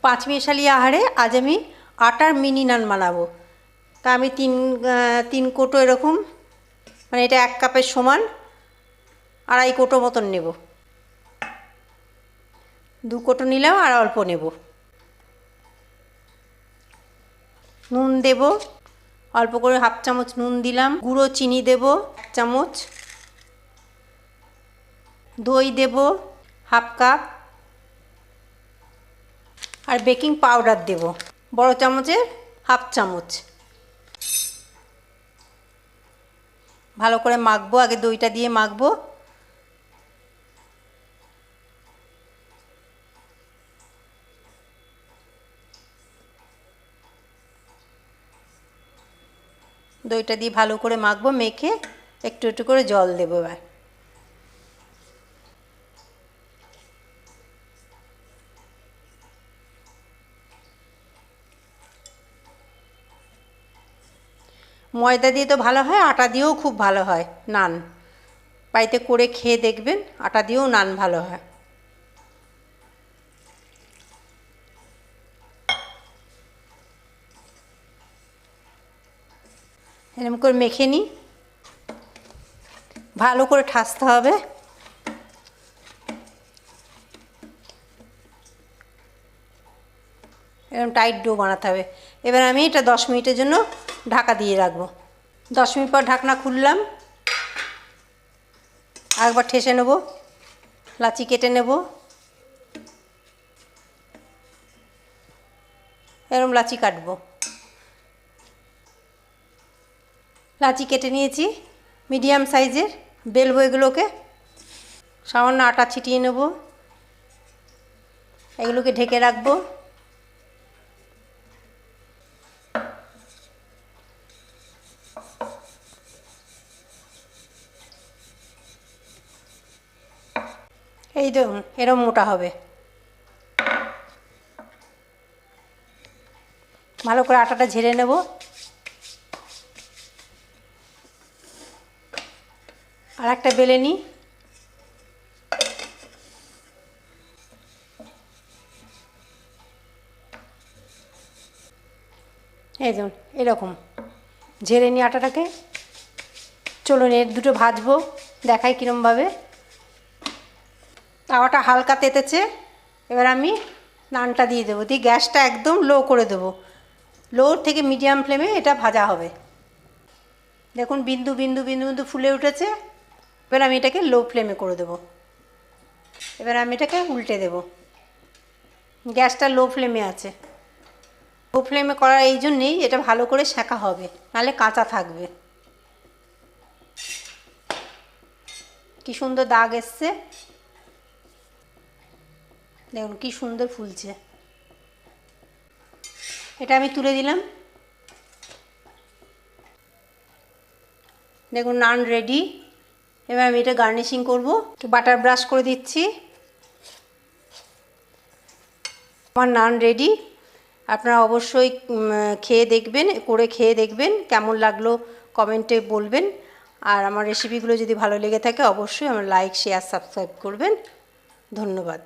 পাঁচ মিশালি আহারে আজ আমি আটার মিনি নান বানাবো। তা আমি তিন কোটো এরকম, মানে এটা 1 কাপের সমান, 2.5 কোটো মতন নেব। 2 কোটো নিলাম আর অল্প নেব। নুন দেব, অল্প করে 1/2 চামচ নুন দিলাম। গুঁড়ো চিনি দেব 1 চামচ। দই দেব 1/2 কাপ। আর বেকিং পাউডার দেব বড় চামচের 1/2 চামচ। ভালো করে মাখবো, আগে দইটা দিয়ে মাখবো। দইটা দিয়ে ভালো করে মাখবো, মেখে একটু একটু করে জল দেবো। এবার ময়দা দিয়ে তো ভালো হয়, আটা দিয়েও খুব ভালো হয় নান। বাড়িতে করে খেয়ে দেখবেন, আটা দিয়েও নান ভালো হয়। এরকম করে মেখে নিই, ভালো করে ঠাসতে হবে। এরকম টাইট ডো বানাতে হবে। এবার আমি এটা 10 মিনিটের জন্য ঢাকা দিয়ে রাখবো। 10 মিনিট পর ঢাকনা খুললাম, আরেকবার ঠেসে নেব, লাচি কেটে নেব। এরকম লাচি কাটবো। লাচি কেটে নিয়েছি মিডিয়াম সাইজের। বেলবো এগুলোকে, সামান্য আটা ছিটিয়ে নেব, এগুলোকে ঢেকে রাখবো। এই দেখুন এরকম মোটা হবে। ভালো করে আটাটা ঝেড়ে নেব। আর একটা বেলে নিই। এই দেখুন এরকম ঝেড়ে নিই আটাটাকে। চলুন এর দুটো ভাজবো, দেখাই কীরমভাবে। তাওয়াটা হালকা তেতেছে। এবার আমি নানটা দিয়ে দেবো, দিয়ে গ্যাসটা একদম লো করে দেবো। লো থেকে মিডিয়াম ফ্লেমে এটা ভাজা হবে। দেখুন বিন্দু বিন্দু বিন্দু বিন্দু ফুলে উঠেছে। এবার আমি এটাকে লো ফ্লেমে করে দেবো। এবার আমি এটাকে উল্টে দেব। গ্যাসটা লো ফ্লেমে আছে। লো ফ্লেমে করার এই জন্যেই এটা ভালো করে সেঁকা হবে, নাহলে কাঁচা থাকবে। কি সুন্দর দাগ এসছে, দেখুন কি সুন্দর ফুলছে। এটা আমি তুলে দিলাম। দেখুন নান রেডি। এবার আমি এটা গার্নিশিং করব। একটু বাটার ব্রাশ করে দিচ্ছি। আমার নান রেডি। আপনারা অবশ্যই খেয়ে দেখবেন, করে খেয়ে দেখবেন কেমন লাগলো কমেন্টে বলবেন। আর আমার রেসিপিগুলো যদি ভালো লেগে থাকে অবশ্যই আমার লাইক, শেয়ার, সাবস্ক্রাইব করবেন। ধন্যবাদ।